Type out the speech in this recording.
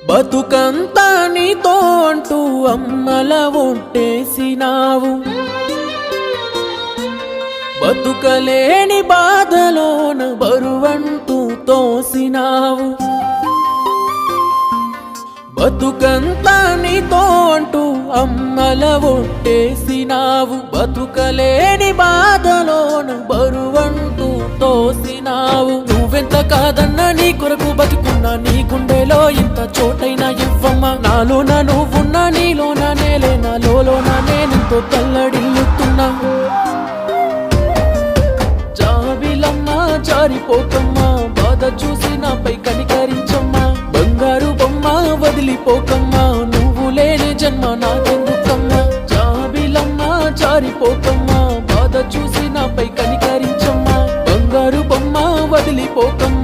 బతుకంతా నీతో అంటూ అమ్మల ఒట్టేసినావు, బతుకలేని బాధలోన బరువంటూ తోసినావు. బతుకంతా నీతో అంటూ అమ్మల ఒట్టేసినావు, బతుకలేని బాధలోన బరువంటూ తోసినావు. నువ్వెంత కాదన్నా నీ కొరకు బతుకున్నా, నీ గుండెలో ఇంత చోటైనా ఇవ్వమ్మా. నాలోన నువ్వున్నా, నీలోన నేలే, నాలోన నేనెంతో తల్లడిల్లుతున్నా. జాబిలమ్మా జారిపోకమ్మా, బాధ చూసి నాపై కనికరించమ్మా. బంగారు బొమ్మ వదిలిపోకమ్మా, నువ్వు లేని జన్మ నాకెందుకమ్మా. జాబిలమ్మా జారిపోకమ్మా, బాధ చూసి నాపై కనికరించమ్మా. బంగారు బొమ్మ వదిలిపోకమ్మా.